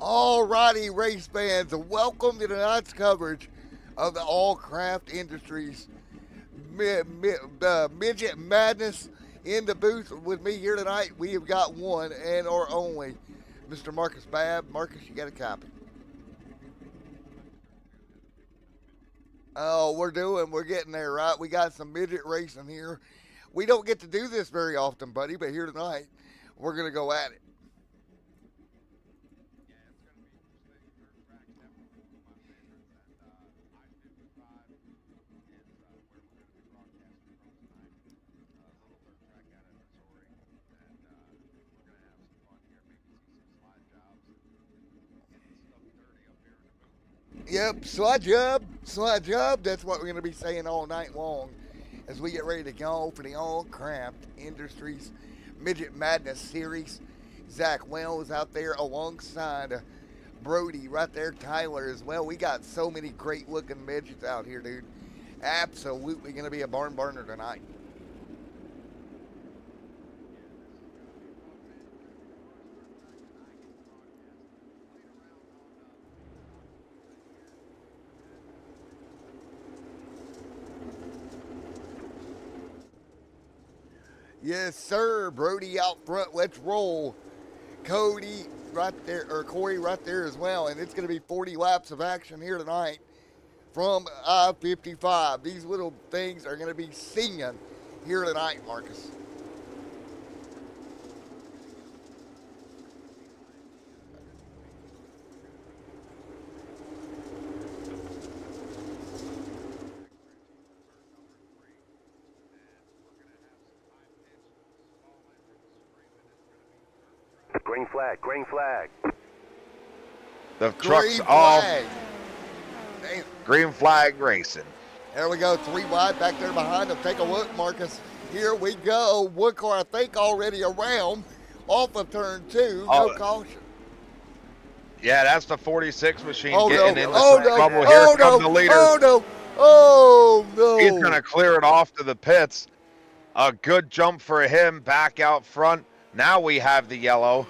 Alrighty, race fans, welcome to tonight's coverage of the All Craft Industries Midget Madness. In the booth with me here tonight, we have got one and our only, Mr. Marcus Babb. Marcus, you got a copy. Oh, we're getting there, right? We got some midget racing here. We don't get to do this very often, buddy, but here tonight, we're going to go at it. Yep, slide job. That's what we're going to be saying all night long as we get ready to go for the All Craft Industries Midget Madness Series. Zach Wells out there alongside Brody right there, Tyler as well. We got so many great looking midgets out here, dude. Absolutely going to be a barn burner tonight. Yes, sir. Brody out front. Let's roll. Cody right there, or Corey right there as well. And it's going to be 40 laps of action here tonight from I-55. These little things are going to be singing here tonight, Marcus. Green flag, green flag. The truck's off. Green flag racing. There we go, 3 wide back there behind them. Take a look, Marcus. Here we go. One car, I think, already around off of turn 2. No caution. Yeah, that's the 46 machine getting into some trouble. Here comes the leader. Oh, no. Oh, no. He's going to clear it off to the pits. A good jump for him back out front. Now we have the yellow.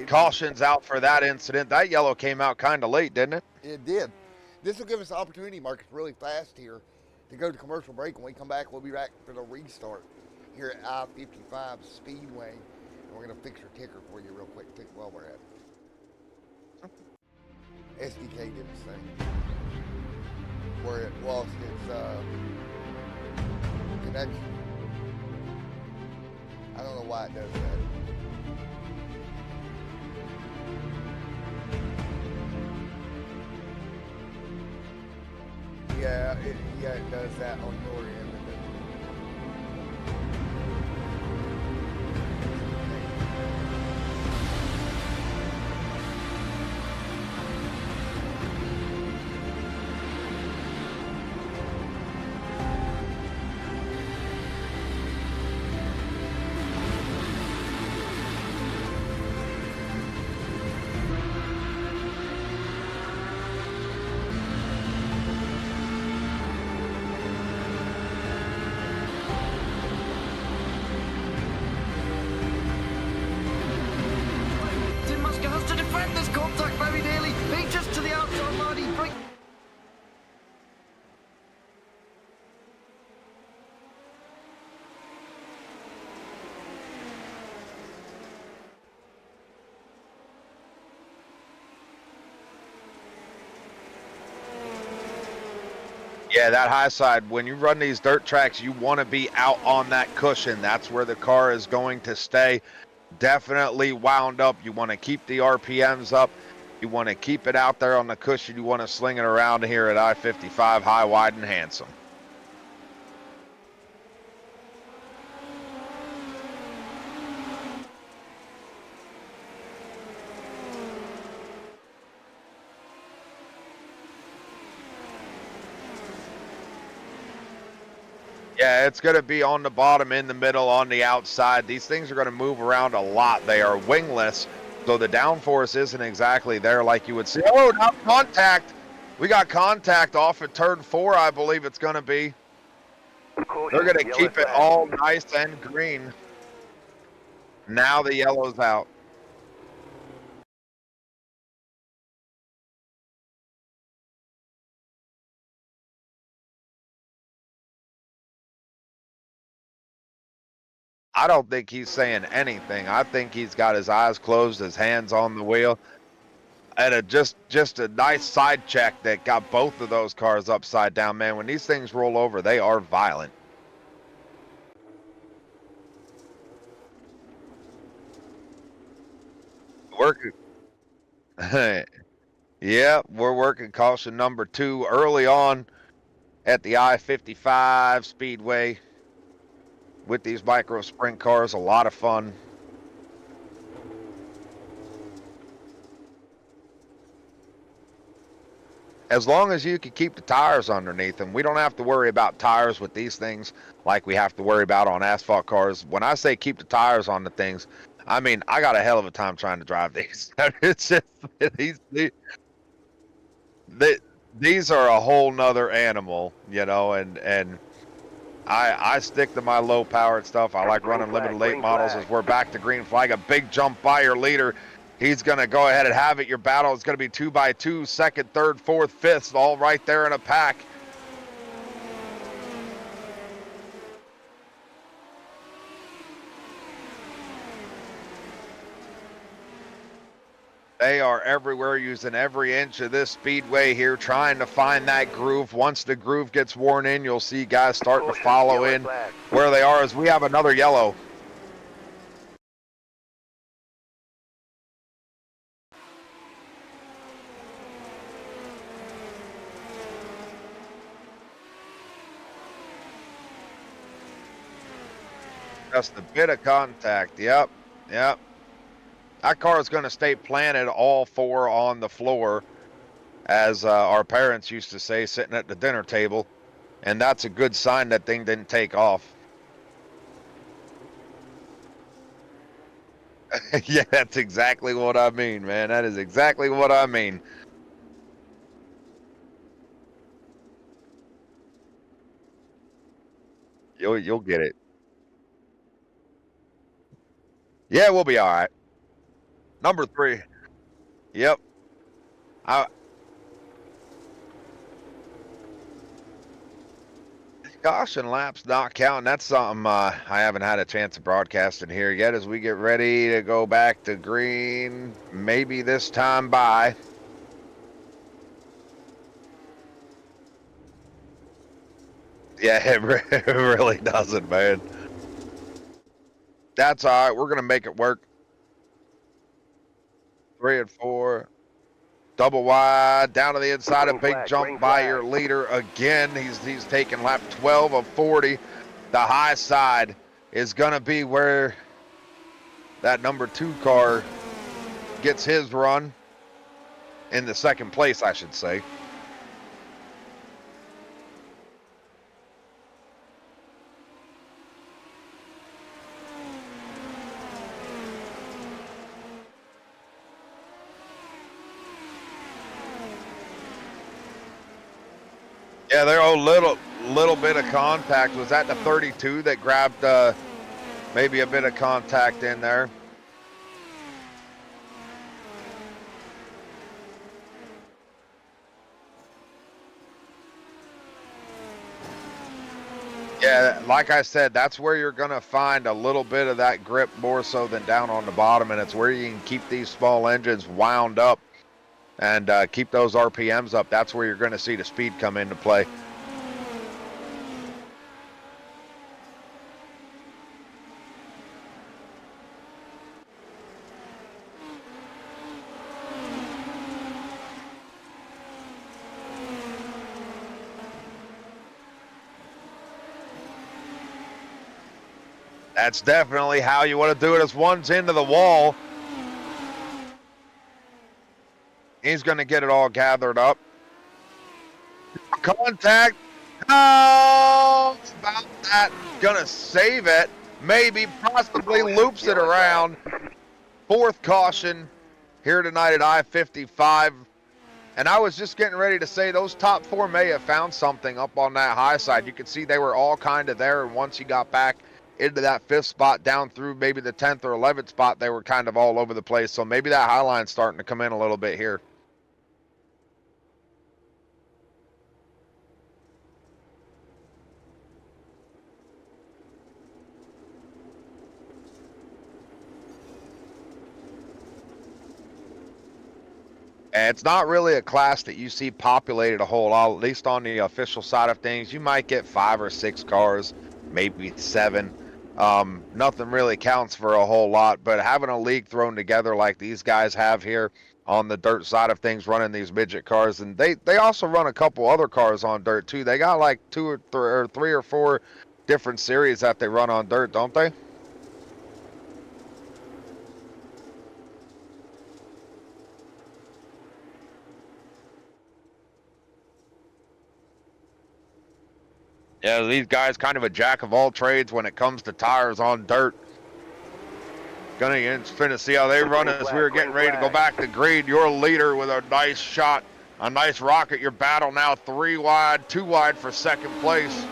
Caution's out for that incident. That yellow came out kind of late, didn't it? It did. This will give us an opportunity, Marcus, really fast here to go to commercial break. When we come back, we'll be back for the restart here at I-55 Speedway. And we're going to fix your ticker for you real quick while we're at it. SDK did the same. Where it lost its connection. I don't know why it does that. Yeah, it does that on your end. Yeah, that high side, when you run these dirt tracks, you want to be out on that cushion. That's where the car is going to stay. Definitely wound up. You want to keep the RPMs up. You want to keep it out there on the cushion. You want to sling it around here at I-55, high, wide, and handsome. Yeah, it's going to be on the bottom, in the middle, on the outside. These things are going to move around a lot. They are wingless, so the downforce isn't exactly there like you would see. Oh, now contact. We got contact off at turn 4, I believe it's going to be. They're going to keep it all nice and green. Now the yellow's out. I don't think he's saying anything. I think he's got his eyes closed, his hands on the wheel, and just a nice side check that got both of those cars upside down. Man, when these things roll over, they are violent. Working. Yeah, we're working caution number 2 early on at the I-55 Speedway with these micro sprint cars. A lot of fun. As long as you can keep the tires underneath them, we don't have to worry about tires with these things like we have to worry about on asphalt cars. When I say keep the tires on the things, I mean I got a hell of a time trying to drive these. It's just these, these are a whole nother animal, you know, and I stick to my low powered stuff. I like running limited late models. As we're back to green flag, a big jump by your leader. He's going to go ahead and have it. Your battle is going to be 2x2, second, third, fourth, fifth, all right there in a pack. They are everywhere, using every inch of this speedway here, trying to find that groove. Once the groove gets worn in, you'll see guys starting to follow in where they are, as we have another yellow. Just a bit of contact. Yep. Yep. That car is going to stay planted all 4 on the floor, as our parents used to say, sitting at the dinner table. And that's a good sign that thing didn't take off. Yeah, that's exactly what I mean, man. That is exactly what I mean. You'll get it. Yeah, we'll be all right. Number 3. Yep. I, Caution laps not counting. That's something I haven't had a chance of broadcasting here yet, as we get ready to go back to green. Maybe this time by. Yeah, it really doesn't, man. That's all right. We're going to make it work. 3 and 4. Double wide, down to the inside, a big jump by your leader again. He's taking lap 12 of 40. The high side is going to be where that number 2 car gets his run. In the second place, I should say. Yeah, they're a little bit of contact. Was that the 32 that grabbed maybe a bit of contact in there? Yeah, like I said, that's where you're going to find a little bit of that grip more so than down on the bottom, and it's where you can keep these small engines wound up and keep those RPMs up. That's where you're going to see the speed come into play. That's definitely how you want to do it, as one's into the wall. He's going to get it all gathered up. Contact. Oh, about that. Going to save it. Maybe, possibly loops it around. 4th caution here tonight at I-55. And I was just getting ready to say those top 4 may have found something up on that high side. You could see they were all kind of there, and once you got back into that 5th spot down through maybe the 10th or 11th spot, they were kind of all over the place. So maybe that high line's starting to come in a little bit here. And it's not really a class that you see populated a whole lot, at least on the official side of things. You might get 5 or 6 cars, maybe 7. Nothing really counts for a whole lot, but having a league thrown together like these guys have here on the dirt side of things, running these midget cars, and they also run a couple other cars on dirt too. They got like 2 or 3 or 3 or 4 different series that they run on dirt, don't they? Yeah, these guys kind of a jack of all trades when it comes to tires on dirt. Finna see how they run as we were getting ready to go back to green. Your leader with a nice shot, a nice rocket. Your battle now 3 wide, 2 wide for second place.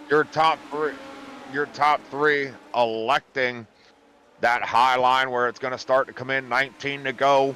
Your top three electing that high line where it's going to start to come in, 19 to go.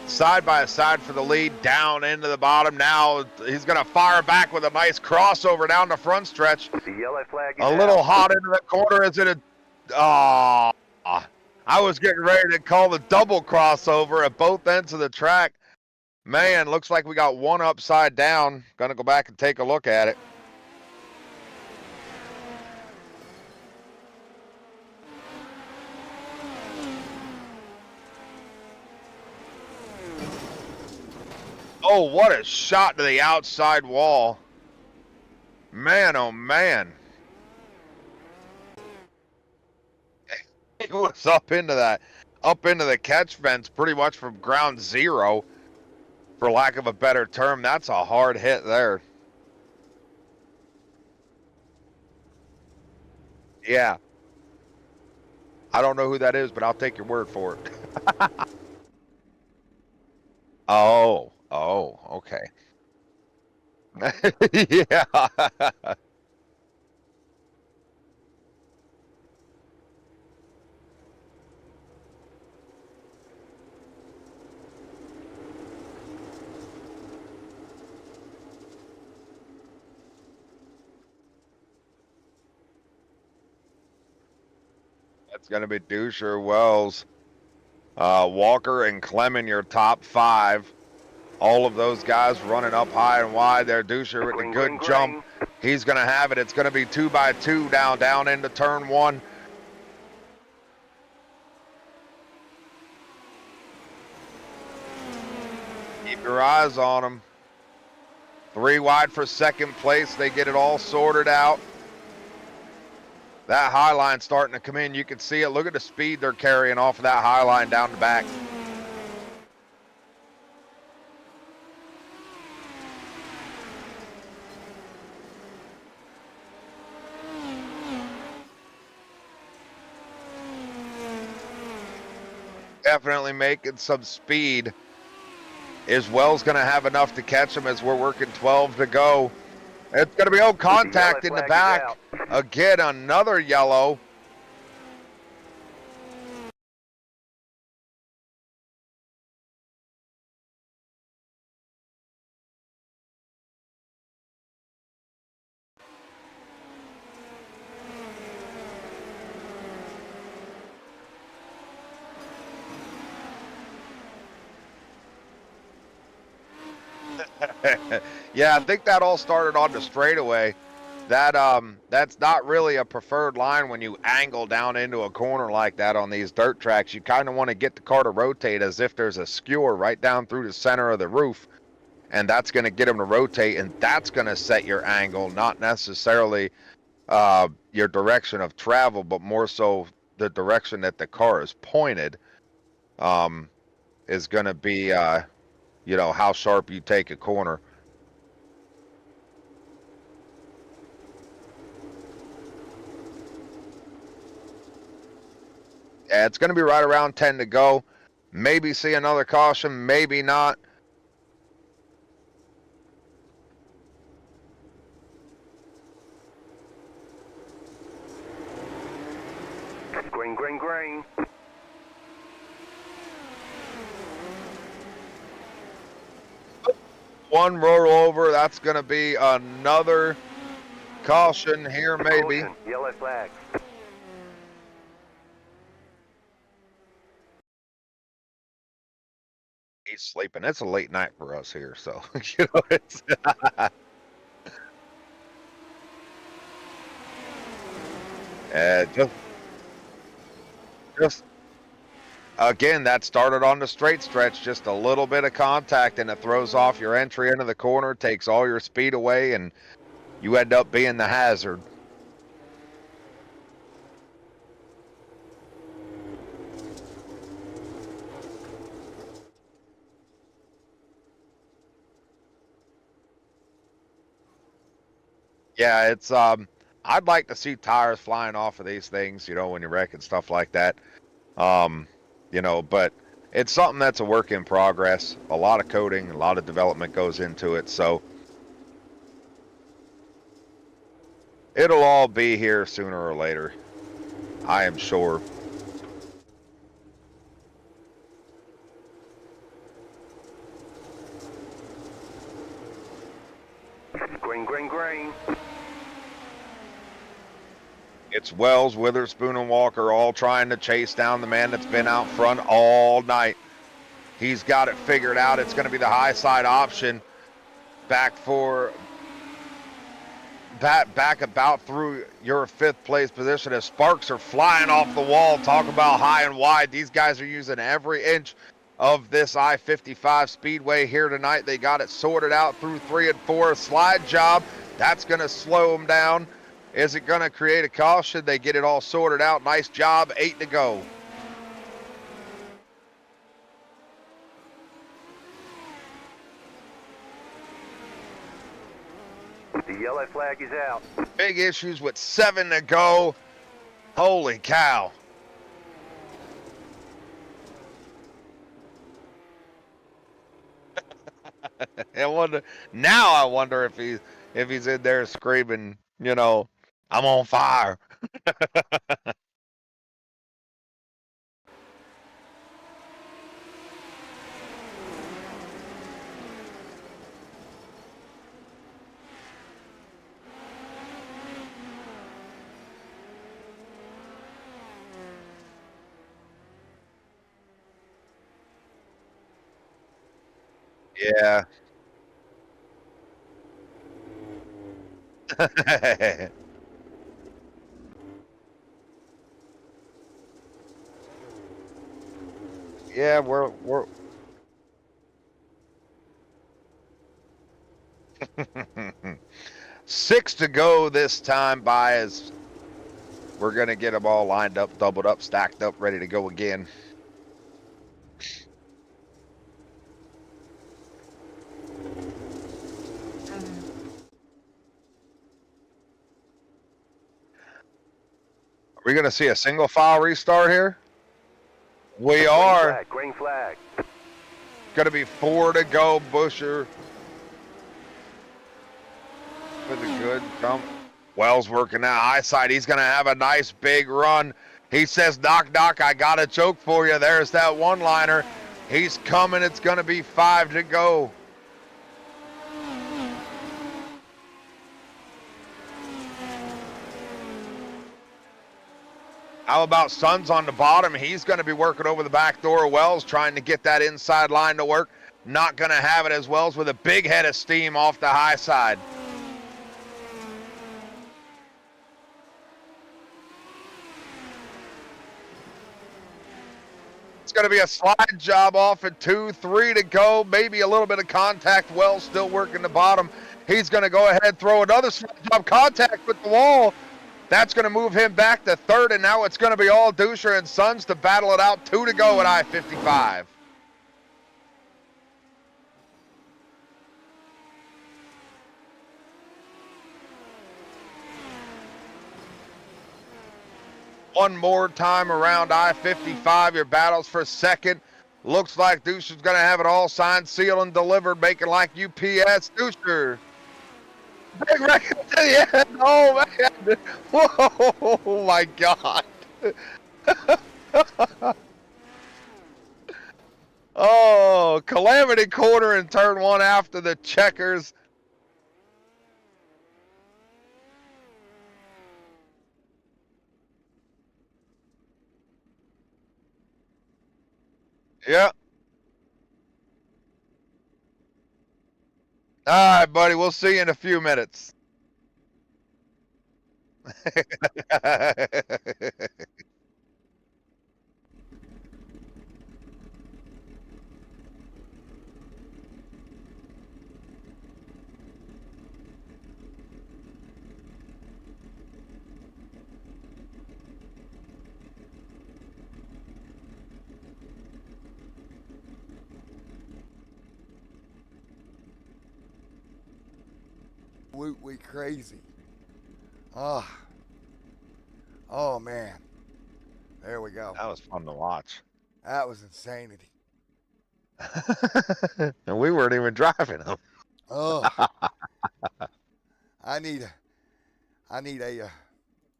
Side by side for the lead, down into the bottom. Now he's going to fire back with a nice crossover down the front stretch. The yellow flag is A little out. hot into the corner. Is it a... Oh, I was getting ready to call the double crossover at both ends of the track. Man, looks like we got one upside down. Going to go back and take a look at it. Oh, what a shot to the outside wall. Man, oh man. It was up into the catch fence pretty much from ground zero, for lack of a better term. That's a hard hit there. Yeah. I don't know who that is, but I'll take your word for it. Oh, okay. Yeah. That's going to be Dusher, Wells, Walker, and Clement, your top 5. All of those guys running up high and wide there. Dusher with a good jump. He's going to have it. It's going to be 2 by 2 down into turn 1. Keep your eyes on them. 3 wide for second place. They get it all sorted out. That high line starting to come in. You can see it. Look at the speed they're carrying off of that high line down the back. Definitely making some speed. Is Wells going to have enough to catch him as we're working 12 to go? It's going to be contact in the back. Again, another yellow. Yeah, I think that all started on the straightaway. That's not really a preferred line when you angle down into a corner like that on these dirt tracks. You kind of want to get the car to rotate as if there's a skewer right down through the center of the roof, and that's going to get them to rotate, and that's going to set your angle, not necessarily your direction of travel, but more so the direction that the car is pointed is going to be you know, how sharp you take a corner. Yeah, it's going to be right around 10 to go. Maybe see another caution, maybe not. Green, green, green. One roll over, that's going to be another caution here, maybe. Caution, yellow flag. He's sleeping. It's a late night for us here, so you know it's. Just again, that started on the straight stretch. Just a little bit of contact, and it throws off your entry into the corner, takes all your speed away, and you end up being the hazard. Yeah, it's I'd like to see tires flying off of these things, you know, when you're wrecking stuff like that. You know, but it's something that's a work in progress. A lot of coding, a lot of development goes into it, so it'll all be here sooner or later, I am sure. Green, green, green. It's Wells, Witherspoon, and Walker all trying to chase down the man that's been out front all night. He's got it figured out. It's going to be the high side option back about through your 5th place position as sparks are flying off the wall. Talk about high and wide. These guys are using every inch of this I-55 speedway here tonight. They got it sorted out through 3 and 4. Slide job, that's going to slow them down. Is it going to create a caution? They get it all sorted out. Nice job. 8 to go. The yellow flag is out. Big issues with 7 to go. Holy cow. I wonder if he's in there screaming, you know, I'm on fire. Yeah. Yeah, we're 6 to go this time by as we're going to get them all lined up, doubled up, stacked up, ready to go again. Are we going to see a single file restart here? We are. Green flag. Going to be 4 to go. Busher with a good jump. Wells working out high side. He's going to have a nice big run. He says, knock, knock, I got a choke for you. There's that one-liner. He's coming. It's going to be 5 to go. How about Sons on the bottom? He's going to be working over the back door. Wells trying to get that inside line to work. Not going to have it as Wells with a big head of steam off the high side. It's going to be a slide job off at 2, 3 to go. Maybe a little bit of contact. Wells still working the bottom. He's going to go ahead and throw another slide job. Contact with the wall. That's going to move him back to 3rd, and now it's going to be all Dusher and Sons to battle it out. 2 to go at I-55. one more time around I-55. Your battles for second. Looks like Deucer's going to have it all signed, sealed, and delivered, making like UPS. Deucer. Big record to the end. Oh, man. Whoa, my God. Oh, calamity corner in turn one after the checkers. Yeah. All right, buddy. We'll see you in a few minutes. Absolutely crazy. Oh, oh man. There we go. That was fun to watch. That was insanity. And we weren't even driving them. Oh, I need a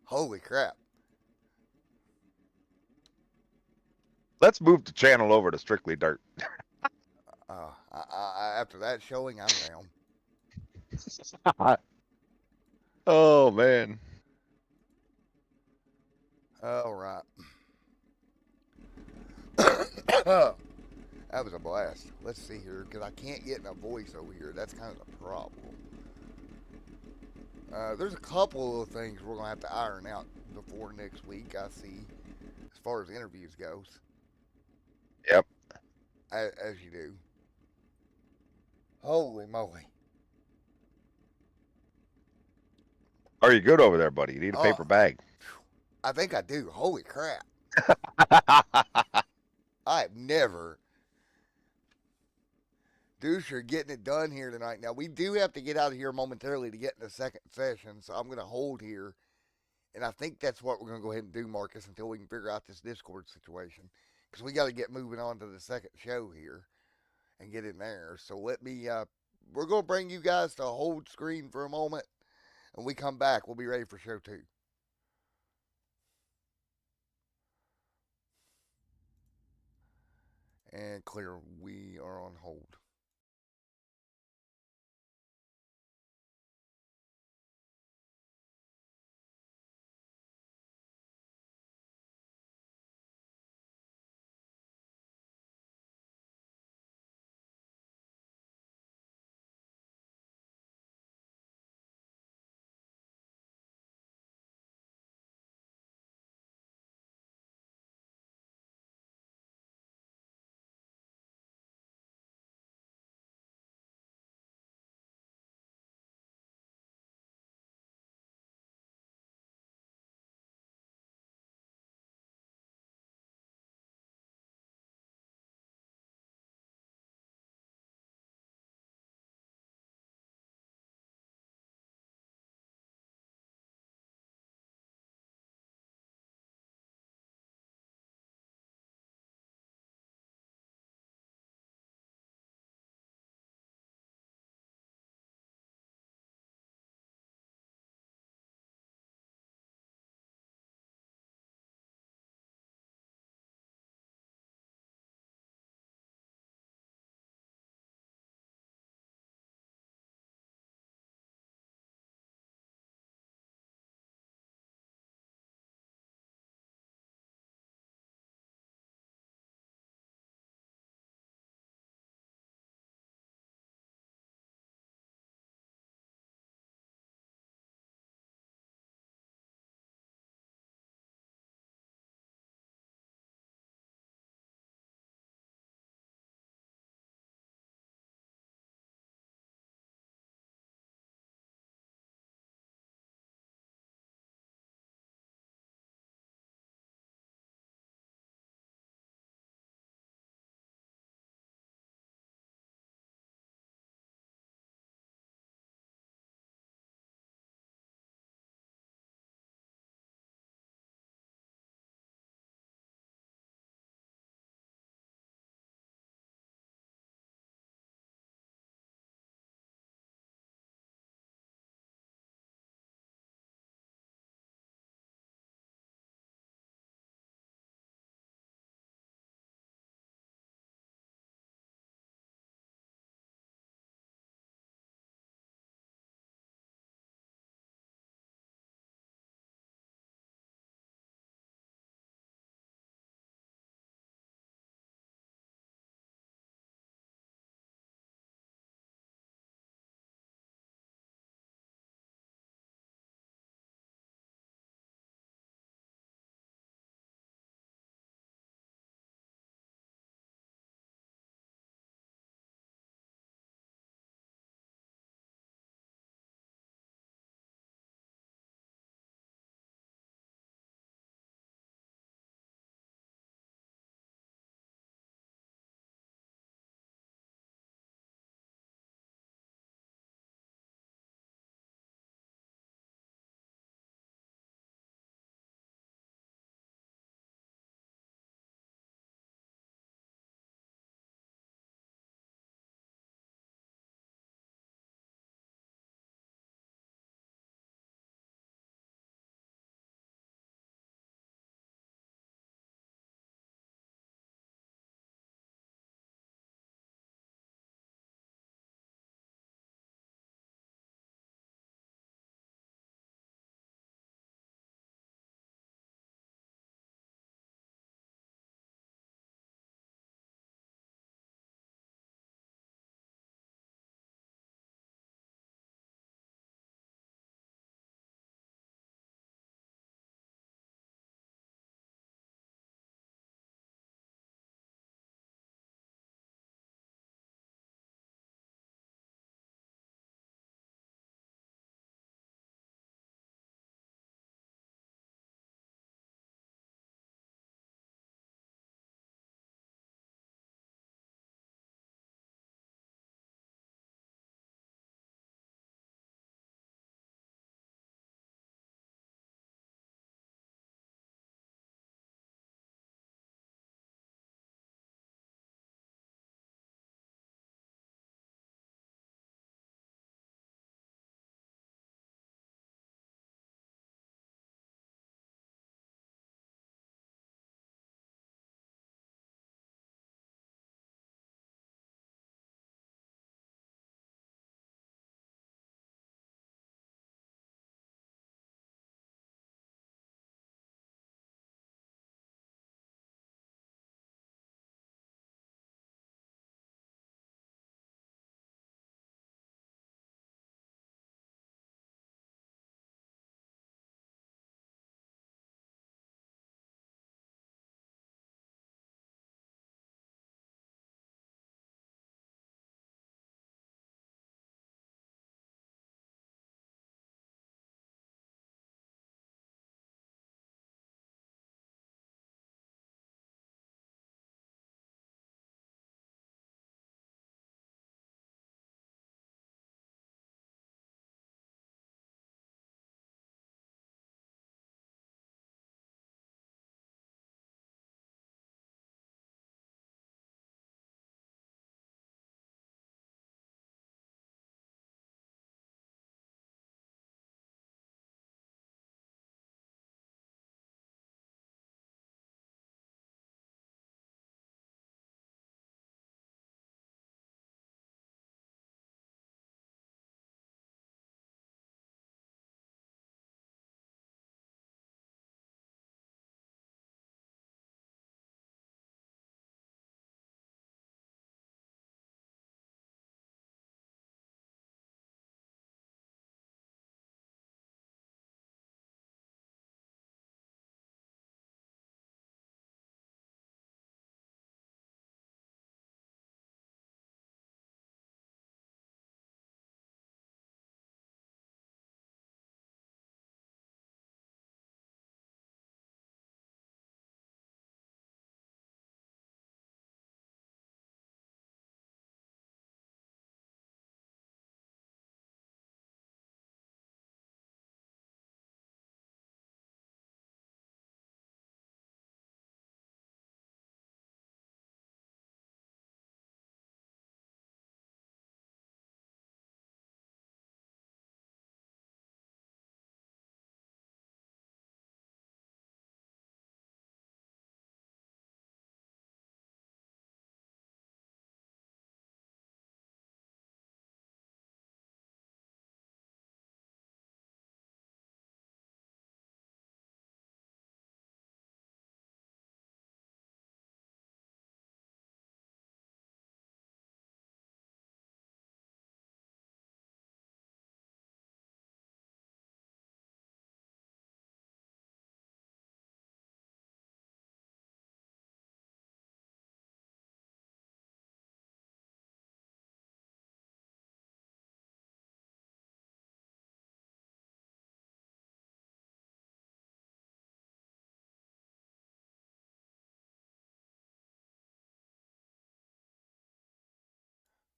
holy crap. Let's move the channel over to Strictly Dirt. After that showing, I'm down. Oh, man. All right. That was a blast. Let's see here, because I can't get in a voice over here. That's kind of the problem. There's a couple of things we're going to have to iron out before next week, I see, as far as interviews goes. Yep. As you do. Holy moly. Are you good over there, buddy? You need a paper bag. I think I do. Holy crap. I have never. Deucer getting it done here tonight. Now, we do have to get out of here momentarily to get in the second session, so I'm going to hold here. And I think that's what we're going to go ahead and do, Marcus, until we can figure out this Discord situation. Because we got to get moving on to the second show here and get in there. So let me, we're going to bring you guys to hold screen for a moment. And we come back, we'll be ready for show 2. And clear, we are on hold.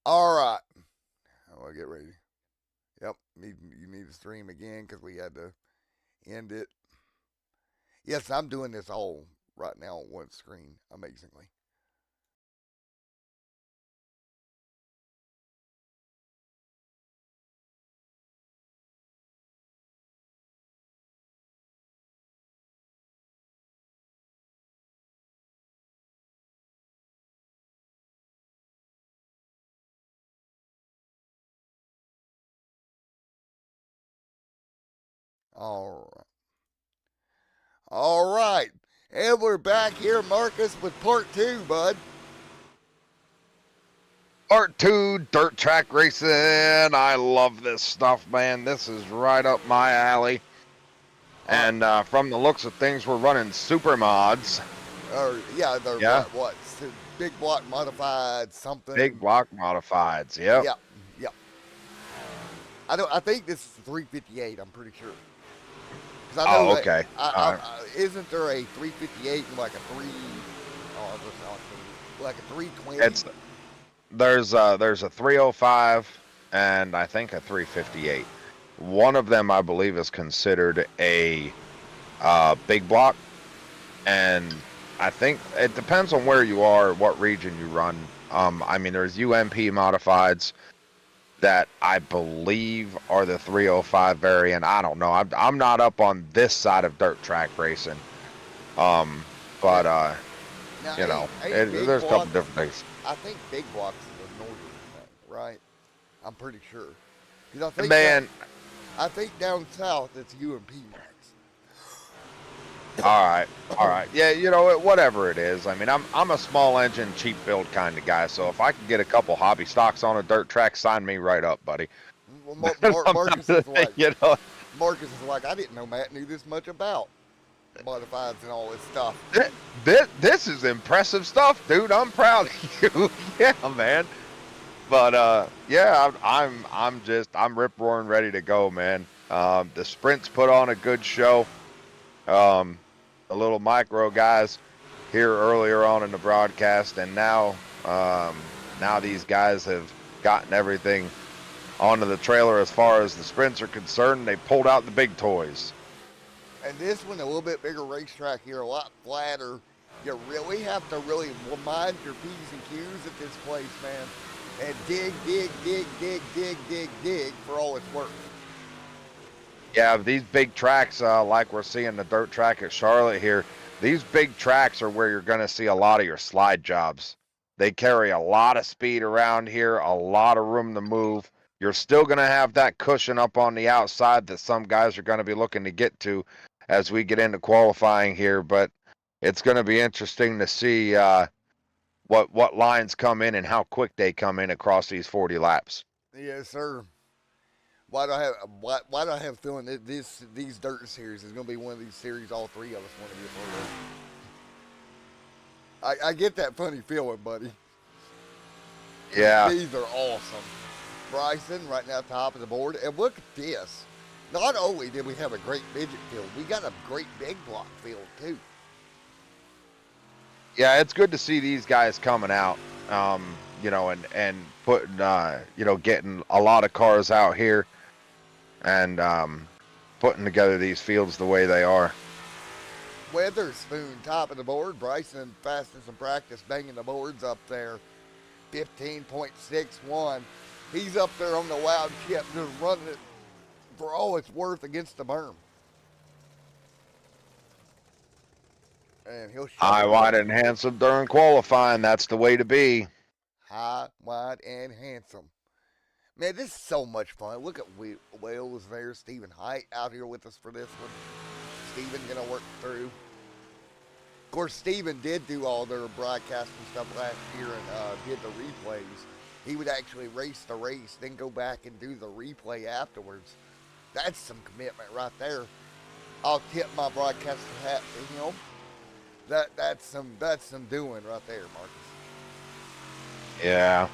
All right. I'm going to get ready. Yep. You need to stream again because we had to end it. Yes, I'm doing this all right now on one screen, amazingly. All right. All right. And we're back here, Marcus, with part 2, bud. Part 2, dirt track racing. I love this stuff, man. This is right up my alley. And from the looks of things, we're running super mods. Yeah, they're Yeah. what? Big block modified something. Big block modifieds. Yep. Yep. I think this is 358. I'm pretty sure. Oh, okay. Isn't there a 358 and like a 3? Like a 320. There's a 305 and I think a 358. One of them, I believe, is considered a big block, and I think it depends on where you are, what region you run. I mean, there's UMP modifieds that I believe are the 305 variant. I don't know. I'm not up on this side of dirt track racing. But now, you know, blocks, there's a couple different things. I think big blocks is a northern thing, right? I'm pretty sure. I think I think down south it's UMP max. All right. Yeah, you know, whatever it is. I mean, I'm a small engine, cheap build kind of guy. So if I can get a couple hobby stocks on a dirt track, sign me right up, buddy. Well, Marcus is like, you know, Marcus is like, I didn't know Matt knew this much about modifieds and all this stuff. This is impressive stuff, dude. I'm proud of you. Yeah, man. But yeah, I'm rip roaring ready to go, man. The sprints put on a good show. The little micro guys here earlier on in the broadcast, and now these guys have gotten everything onto the trailer as far as the sprints are concerned. They pulled out the big toys. And this one, a little bit bigger racetrack here, a lot flatter. You really have to really mind your P's and Q's at this place, man. And dig for all it's worth. Yeah, these big tracks, like we're seeing the dirt track at Charlotte here, these big tracks are where you're going to see a lot of your slide jobs. They carry a lot of speed around here, a lot of room to move. You're still going to have that cushion up on the outside that some guys are going to be looking to get to as we get into qualifying here, but it's going to be interesting to see what lines come in and how quick they come in across these 40 laps. Yes, sir. Why do I have a feeling that these dirt series is going to be one of these series all three of us want to be a part of? I get that funny feeling, buddy. Yeah. These are awesome. Bryson right now top of the board, and look at this. Not only did we have a great midget field, we got a great big block field too. Yeah, it's good to see these guys coming out, you know, and putting, you know, getting a lot of cars out here and putting together these fields the way they are. Weatherspoon top of the board. Bryson fastest in practice, banging the boards up there. 15.61. He's up there on the wild chip, just running it for all it's worth against the berm. And he'll high, wide, and handsome during qualifying. That's the way to be. High, wide, and handsome. Man, this is so much fun. Look at Wales there. Stephen Height out here with us for this one. Stephen going to work through. Of course, Stephen did do all their broadcasting stuff last year and did the replays. He would actually race the race, then go back and do the replay afterwards. That's some commitment right there. I'll tip my broadcaster hat to him. That's some doing right there, Marcus. Yeah.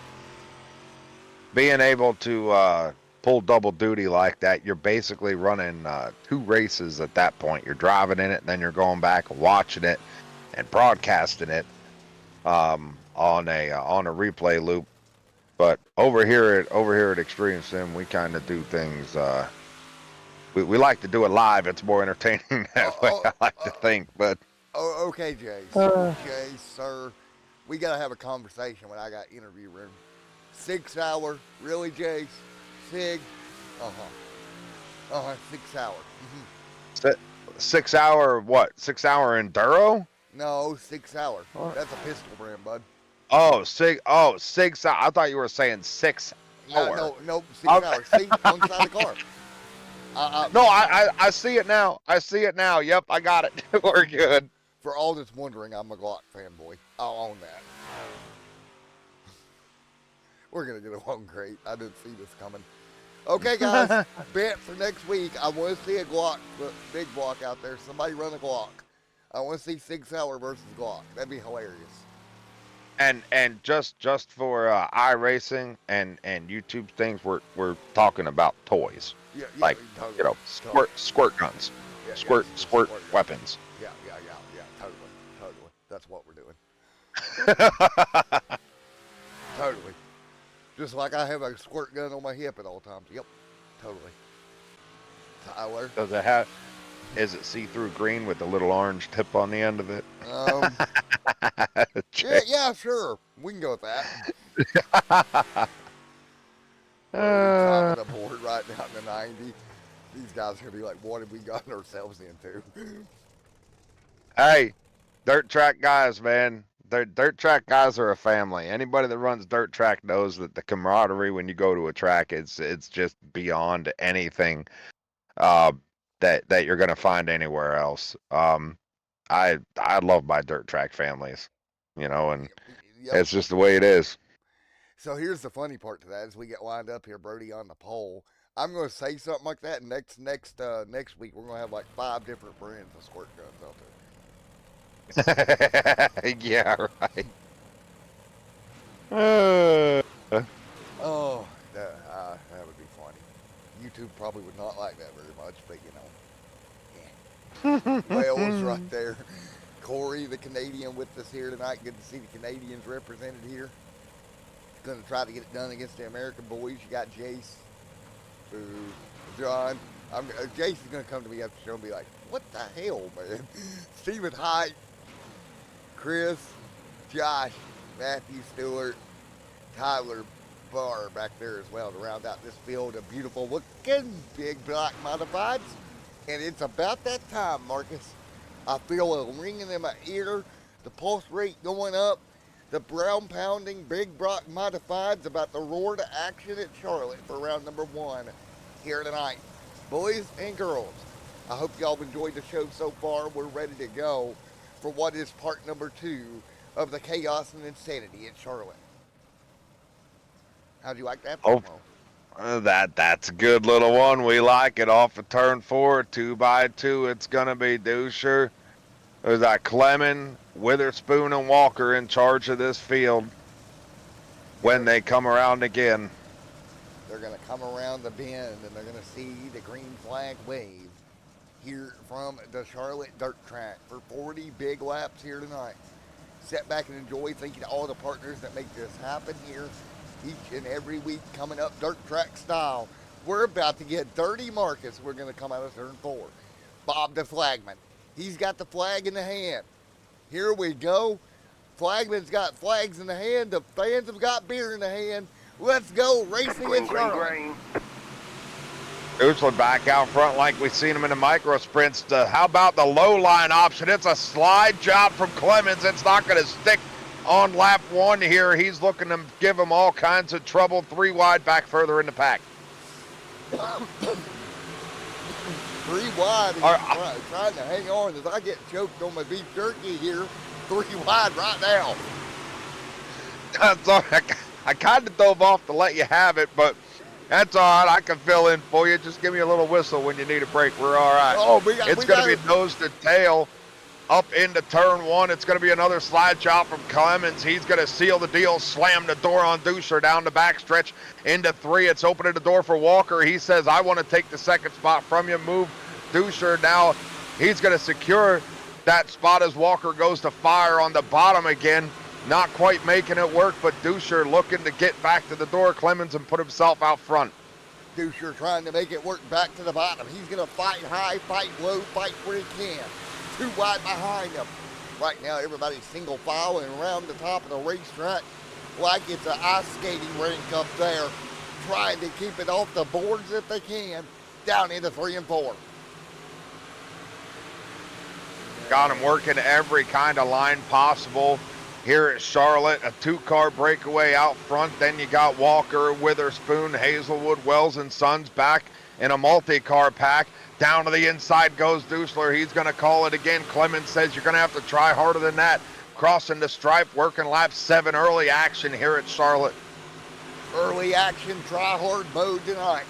Being able to pull double duty like that, you're basically running 2 races at that point. You're driving in it, and then you're going back and watching it and broadcasting it on a replay loop. But over here at Extreme Sim, we kind of do things. We like to do it live. It's more entertaining that way. I like to think. But Okay, Jace. Jace, sir. We got to have a conversation when I got interview room. 6 hour. Really, Jace? Sig? Uh-huh. 6 hour. Mm-hmm. 6 hour what? 6 hour enduro? No, 6 hour. That's a pistol brand, bud. Oh, Sig. I thought you were saying 6 hour. No, 6 hours. See, one side of the car. No, I see it now. I see it now. Yep, I got it. We're good. For all that's wondering, I'm a Glock fanboy. I'll own that. We're going to get along great. I didn't see this coming. Okay, guys. Bet for next week. I want to see a Glock, big Glock out there. Somebody run a Glock. I want to see 6 hour versus Glock. That'd be hilarious. And just for iRacing and YouTube things, we're talking about toys. Yeah, like totally, you know, squirt guns, squirt weapons. Yeah, totally. That's what we're doing. Totally. Just like I have a squirt gun on my hip at all times. Yep, totally. Tyler. Does it have? Is it see-through green with a little orange tip on the end of it? Yeah, sure. We can go with that. Top of the board right down to 90. These guys are going to be like, what have we gotten ourselves into? Hey, dirt track guys, man. Dirt track guys are a family. Anybody that runs dirt track knows that the camaraderie when you go to a track, it's just beyond anything that you're going to find anywhere else. I love my dirt track families, you know, and it's just the way it is. So here's the funny part to that: as we get lined up here, Brody on the pole, I'm going to say something like that. Next week, we're going to have like 5 different brands of squirt guns out there. Yeah, right. Oh, that would be funny. YouTube probably would not like that very much, but you know, yeah. Wales right there. Corey, the Canadian, with us here tonight. Good to see the Canadians represented here. Going to try to get it done against the American boys. You got Jace, John. Jace is going to come to me after the show and be like, what the hell, man? Stephen Height, Chris, Josh, Matthew Stewart, Tyler Barr back there as well to round out this field of beautiful looking big black modifieds. And it's about that time, Marcus. I feel a ringing in my ear, the pulse rate going up, the brown pounding big block modifieds about to roar to action at Charlotte for round number 1 here tonight. Boys and girls, I hope y'all have enjoyed the show so far. We're ready to go for what is part number 2 of the Chaos and Insanity at Charlotte. How'd you like that promo? That's a good little one. We like it. Off of turn 4, 2x2. It's gonna be Dusher. There's that Clemens, Witherspoon, and Walker in charge of this field when they come around again. They're gonna come around the bend and they're gonna see the green flag wave here from the Charlotte dirt track for 40 big laps here tonight. Sit back and enjoy. Thank you to all the partners that make this happen here each and every week coming up dirt track style. We're about to get dirty, Marcus. We're going to come out of turn 4. Bob the flagman. He's got the flag in the hand. Here we go. Flagman's got flags in the hand. The fans have got beer in the hand. Let's go racing in Charlotte. Usler back out front like we've seen him in the micro sprints. How about the low line option? It's a slide job from Clemens. It's not going to stick on lap 1 here. He's looking to give him all kinds of trouble. 3 wide back further in the pack. 3 wide. Trying to hang on as I get choked on my beef jerky here. 3 wide right now. That's all right. I kind of dove off to let you have it, but that's all right. I can fill in for you. Just give me a little whistle when you need a break. We're all right. It's going to be nose to tail up into turn 1. It's going to be another slide job from Clemens. He's going to seal the deal, slam the door on Dusher down the backstretch into 3. It's opening the door for Walker. He says, I want to take the second spot from you. Move Dusher. Now he's going to secure that spot as Walker goes to fire on the bottom again. not quite making it work, but Duscher looking to get back to the door, Clemens, and put himself out front. Duscher trying to make it work back to the bottom. He's going to fight high, fight low, fight where he can. Too wide behind him. Right now, everybody's single filing around the top of the racetrack like it's an ice skating rink up there, trying to keep it off the boards if they can, down into 3 and 4. Got him working every kind of line possible. Here at Charlotte, a 2-car breakaway out front. Then you got Walker, Witherspoon, Hazelwood, Wells and Sons back in a multi-car pack. Down to the inside goes Duscher. He's going to call it again. Clemens says you're going to have to try harder than that. Crossing the stripe, working lap 7. Early action here at Charlotte. Early action, try hard mode tonight.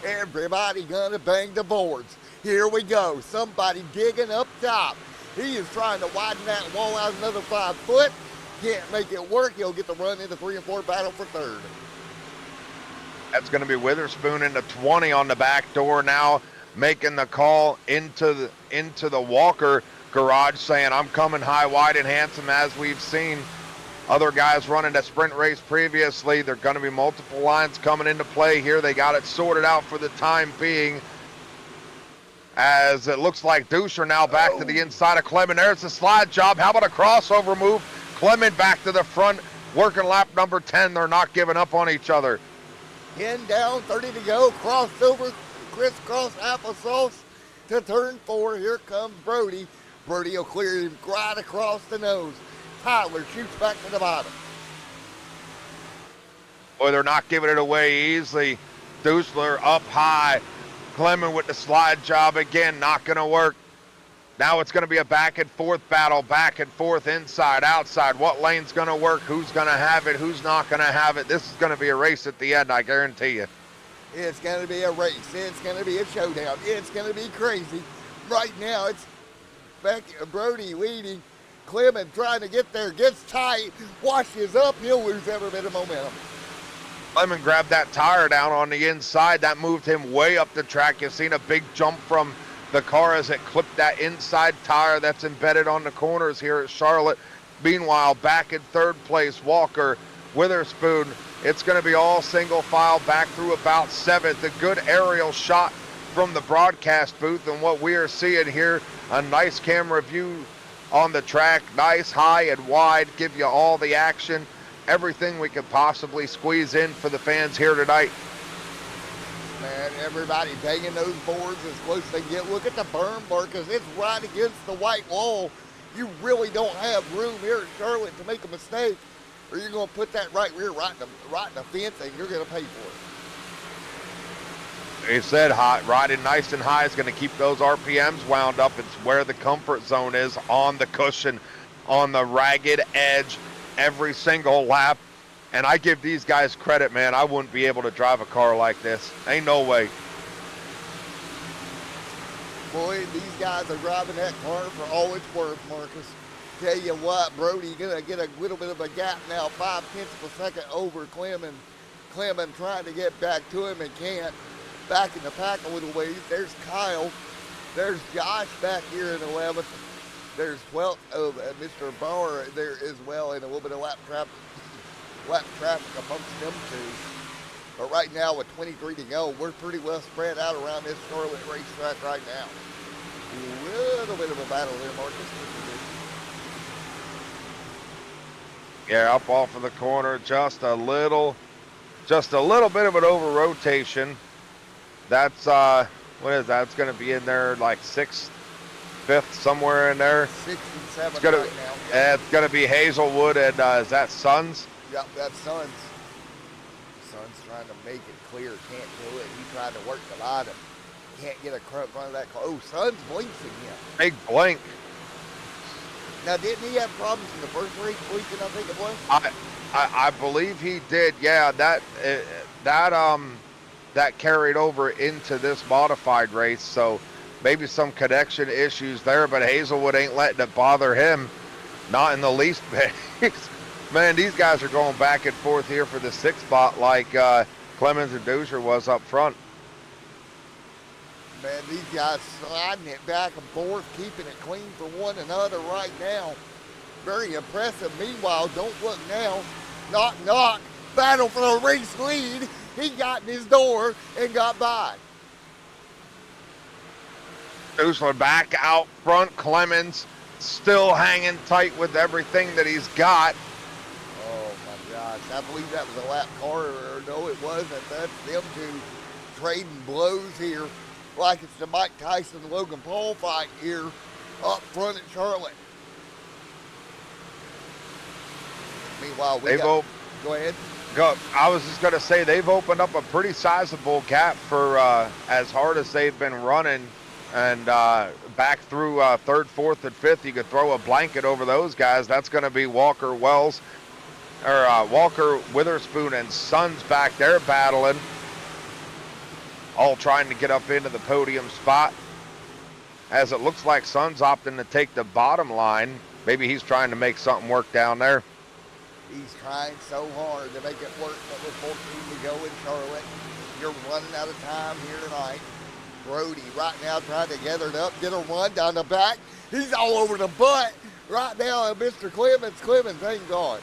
Everybody going to bang the boards. Here we go. Somebody digging up top. He is trying to widen that wall out another 5 foot. Can't make it work. He'll get the run into 3 and 4 battle for 3rd. That's going to be Witherspoon into 20 on the back door now, making the call into the Walker garage, saying I'm coming high, wide, and handsome. As we've seen other guys running a sprint race previously, there are going to be multiple lines coming into play here. They got it sorted out for the time being, as it looks like Duscher now back to the inside of Clement. There's the slide job. How about a crossover move? Clement back to the front, working lap number 10. They're not giving up on each other. 10 down, 30 to go. Crossover, crisscross applesauce to turn 4. Here comes Brody. Brody will clear him right across the nose. Tyler shoots back to the bottom. Boy, they're not giving it away easily. Duscher up high. Clement with the slide job again, not going to work. Now it's going to be a back and forth battle, back and forth, inside, outside. What lane's going to work? Who's going to have it? Who's not going to have it? This is going to be a race at the end, I guarantee you. It's going to be a race. It's going to be a showdown. It's going to be crazy. Right now, it's Brody leading. Clement trying to get there, gets tight, washes up. He'll lose every bit of momentum. Clement grabbed that tire down on the inside. That moved him way up the track. You've seen a big jump from the car as it clipped that inside tire that's embedded on the corners here at Charlotte. Meanwhile, back in 3rd place, Walker, Witherspoon. It's going to be all single file back through about 7th. A good aerial shot from the broadcast booth, and what we are seeing here, a nice camera view on the track, nice high and wide, give you all the action, everything we could possibly squeeze in for the fans here tonight. Man, everybody banging those boards as close as they get. Look at the berm bar, because it's right against the white wall. You really don't have room here at Charlotte to make a mistake, or you're going to put that right rear right in the fence, and you're going to pay for it. They said riding nice and high is going to keep those RPMs wound up. It's where the comfort zone is, on the cushion, on the ragged edge, every single lap. And I give these guys credit, man. I wouldn't be able to drive a car like this. Ain't no way. Boy, these guys are driving that car for all it's worth, Marcus. Tell you what, Brody gonna get a little bit of a gap now, 5/10 of a second over Clement. Clement trying to get back to him and can't. Back in the pack a little ways. There's Kyle. There's Josh back here in 11th. There's 12th of Mr. Bauer there as well, and a little bit of lap traffic amongst them two. But right now with 23 to go, we're pretty well spread out around this Charlotte racetrack right now. A little bit of a battle there, Marcus. Yeah, up off of the corner, just a little bit of an over rotation. That's what is that? It's going to be in there like 6th, 5th, somewhere in there. 6th and 7th it's gonna, right now. Yep. It's going to be Hazelwood and is that Sons? Yep, that's Sons. Sons trying to make it clear, can't do it. He tried to work the bottom. Can't get a front of that car. Oh, Sons blinks again. Big blink. Now, didn't he have problems in the first race blinking, I think it was? I believe he did. Yeah, that carried over into this modified race, so maybe some connection issues there, but Hazelwood ain't letting it bother him, not in the least bit. Man, these guys are going back and forth here for the 6th spot like Clemens and Duscher was up front. Man, these guys sliding it back and forth, keeping it clean for one another right now. Very impressive. Meanwhile, don't look now. Knock, knock. Battle for the race lead. He got in his door and got by. Dusler back out front. Clemens still hanging tight with everything that he's got. Oh my gosh. I believe that was a lap car, or no, it wasn't. That's them two trading blows here like it's the Mike Tyson Logan Paul fight here up front at Charlotte. Meanwhile, go ahead. I was just going to say they've opened up a pretty sizable gap for as hard as they've been running, and back through third, fourth, and fifth. You could throw a blanket over those guys. That's going to be Walker Wells, or Walker Witherspoon and Sons back there battling, all trying to get up into the podium spot. As it looks like Sons opting to take the bottom line. Maybe he's trying to make something work down there. He's trying so hard to make it work, but with 14 to go in Charlotte, you're running out of time here tonight. Brody right now trying to gather it up, get a run down the back. He's all over the butt right now, and Mr. Clemens. Clemens ain't gone.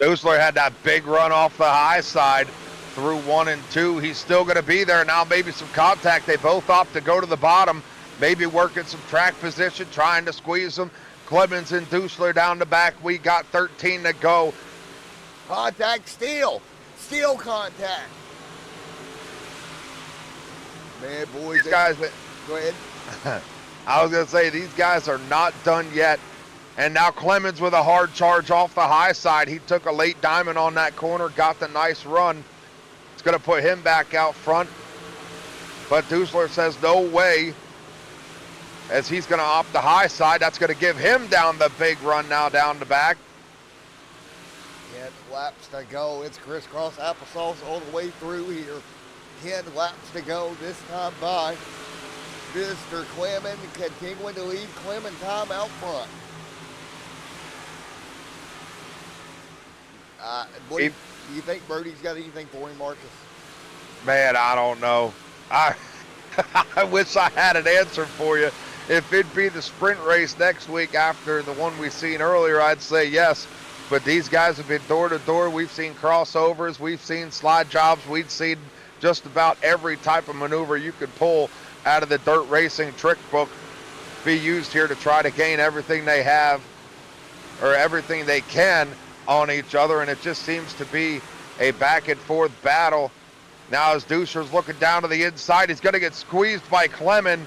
Dusler had that big run off the high side through 1 and 2. He's still going to be there. Now maybe some contact. They both opt to go to the bottom, maybe working some track position, trying to squeeze them. Clemens and Dusler down the back. We got 13 to go. Contact still. Still contact. Man, boys. These guys. Go ahead. I was going to say, these guys are not done yet. And now Clemens with a hard charge off the high side. He took a late diamond on that corner, got the nice run. It's going to put him back out front. But Dusler says no way, as he's going to opt the high side. That's going to give him down the big run now down the back. 10 laps to go. It's crisscross applesauce all the way through here. 10 laps to go this time by Mr. Clemens, continuing to lead Clementine out front. What do you think Brody's got anything for him, Marcus? Man, I don't know. I wish I had an answer for you. If it'd be the sprint race next week after the one we seen earlier, I'd say yes. But these guys have been door to door. We've seen crossovers. We've seen slide jobs. We've seen just about every type of maneuver you could pull out of the dirt racing trick book be used here to try to gain everything they have, or everything they can, on each other. And it just seems to be a back and forth battle. Now as Dusler's looking down to the inside, he's going to get squeezed by Clemens.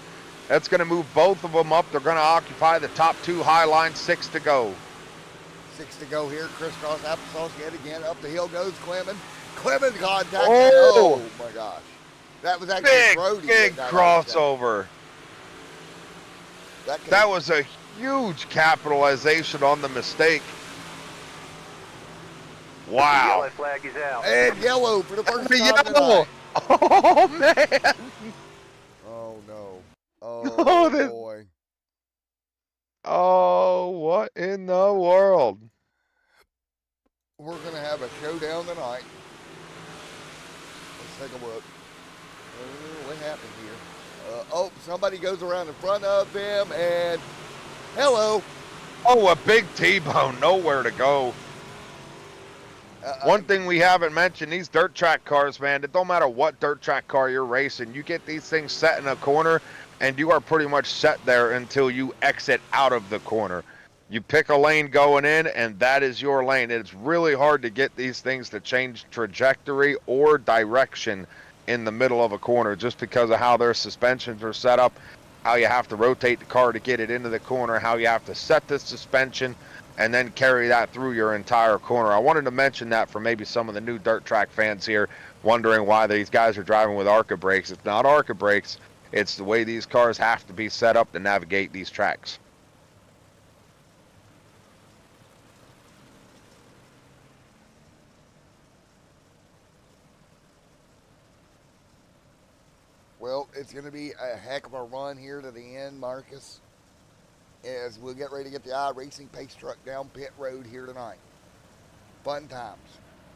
That's going to move both of them up. They're going to occupy the top two high line. 6 to go. 6 to go here. Crisscross applesauce yet again. Up the hill goes Clemens. Clemens contact. Oh my gosh. That was actually Brody. Big crossover. That was a huge capitalization on the mistake. Wow. The yellow flag is out. And yellow for the first time yellow. tonight. Oh, man. Oh, no. No, Boy. Oh, what in the world? We're going to have a showdown tonight. Let's take a look. What happened here? Somebody goes around in front of them, and hello. Oh, a big T-bone. Nowhere to go. One thing we haven't mentioned, these dirt track cars, man, it don't matter what dirt track car you're racing. You get these things set in a corner, and you are pretty much set there until you exit out of the corner. You pick a lane going in, and that is your lane. It's really hard to get these things to change trajectory or direction in the middle of a corner just because of how their suspensions are set up, how you have to rotate the car to get it into the corner, how you have to set the suspension, and then carry that through your entire corner. I wanted to mention that for maybe some of the new dirt track fans here wondering why these guys are driving with ARCA brakes. It's not ARCA brakes. It's the way these cars have to be set up to navigate these tracks. Well, it's going to be a heck of a run here to the end, Marcus, as we'll get ready to get the iRacing pace truck down pit road here tonight. Fun times.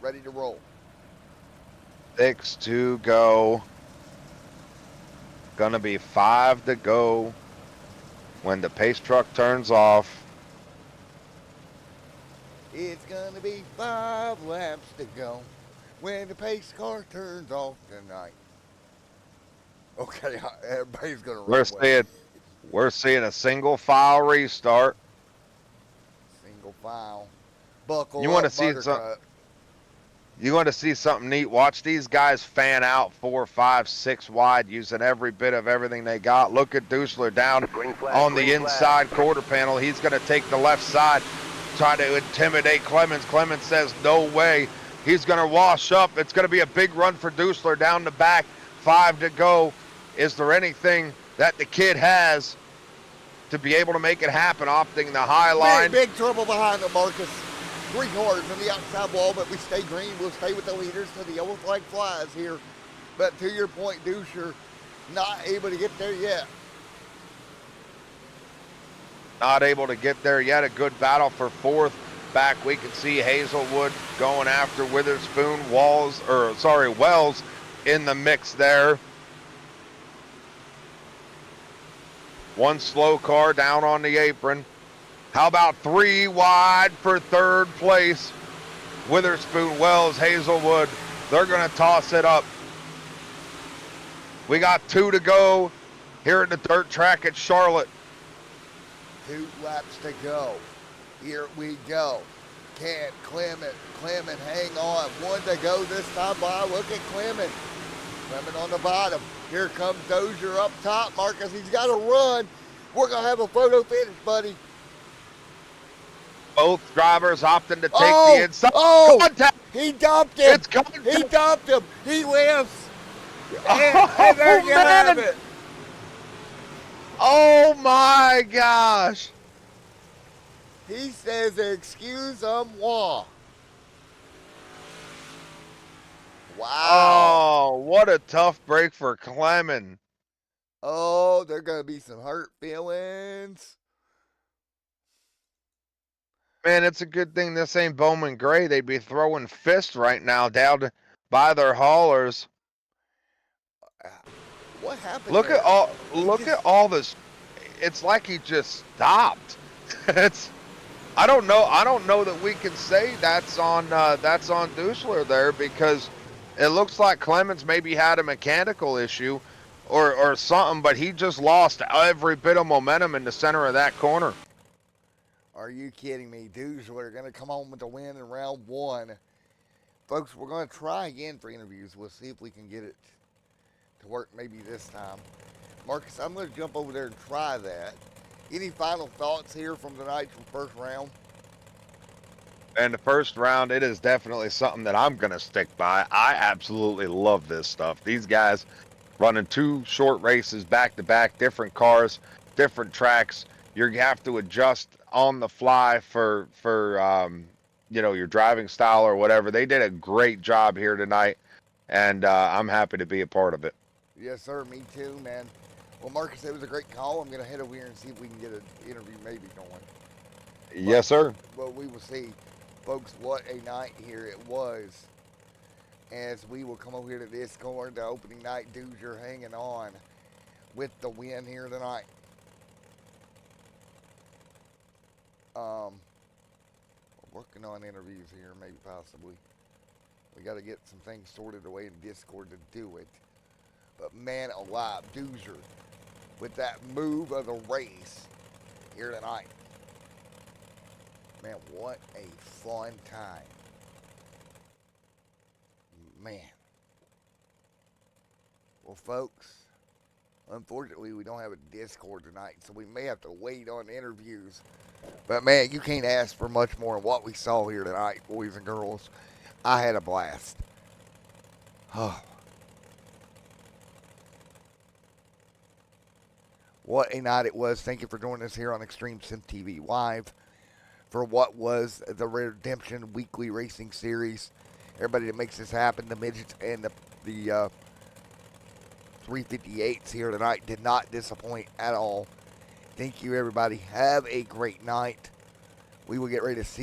Ready to roll. 6 to go. Gonna be 5 to go when the pace truck turns off. It's gonna be 5 laps to go when the pace car turns off tonight. Okay, everybody's gonna We're run with seeing we're seeing a single file restart. single file. You Buckle want to up, see some? Buttercup. You want to see something neat? Watch these guys fan out 4, 5, 6 wide, using every bit of everything they got. Look at Dusler down Green flag, on the green inside flag. quarter panel. He's going to take the left side, try to intimidate Clemens. Clemens says no way. He's going to wash up. It's going to be a big run for Dusler down the back. 5 to go. Is there anything that the kid has to be able to make it happen? Opting the high line. Big trouble behind them, Marcus. 3 cars on the outside wall, but we stay green. We'll stay with the leaders till the yellow flag flies here. But to your point, Duscher, not able to get there yet. Not able to get there yet. A good battle for 4th. Back we can see Hazelwood going after Witherspoon. Wells in the mix there. One slow car down on the apron. How about 3 wide for 3rd place? Witherspoon, Wells, Hazelwood. They're going to toss it up. We got 2 to go here at the dirt track at Charlotte. 2 laps to go. Here we go. Can Clement hang on? 1 to go this time by. Look at Clement. Clement on the bottom. Here comes Dozier up top. Marcus, he's got to run. We're going to have a photo finish, buddy. Both drivers opting to take the inside. Contact. He dumped him. It's contact. He dumped him. He lifts. And there you have it. Oh my gosh. He says, excuse-moi. Wow. Oh, what a tough break for Clement. Oh, there going to be some hurt feelings. Man, it's a good thing this ain't Bowman Gray. They'd be throwing fists right now down by their haulers. What happened? Look there? at all this. It's like he just stopped. I don't know that we can say that's on Dusler there, because it looks like Clemens maybe had a mechanical issue or something, but he just lost every bit of momentum in the center of that corner. Are you kidding me? Dusler going to come home with the win in round 1. Folks, we're going to try again for interviews. We'll see if we can get it to work maybe this time. Marcus, I'm going to jump over there and try that. Any final thoughts here from tonight's first round? And the first round, it is definitely something that I'm going to stick by. I absolutely love this stuff. These guys running 2 short races back-to-back, different cars, different tracks. You have to adjust on the fly for your driving style or whatever. They did a great job here tonight, and I'm happy to be a part of it. Yes, sir. Me too, man. Well, Marcus, it was a great call. I'm going to head over here and see if we can get an interview maybe going. Yes, sir. Well, we will see. Folks, what a night here it was. As we will come over here to Discord, the opening night Dozier hanging on with the win here tonight. We're working on interviews here, maybe possibly. We got to get some things sorted away in Discord to do it. But man alive, Dozier with that move of the race here tonight. Man, what a fun time. Man. Well, folks, unfortunately, we don't have a Discord tonight, so we may have to wait on interviews. But, man, you can't ask for much more than what we saw here tonight, boys and girls. I had a blast. Oh. What a night it was. Thank you for joining us here on Extreme Sim TV Live for what was the Redemption Weekly Racing Series. Everybody that makes this happen, the Midgets and the 358s here tonight did not disappoint at all. Thank you, everybody. Have a great night. We will get ready to see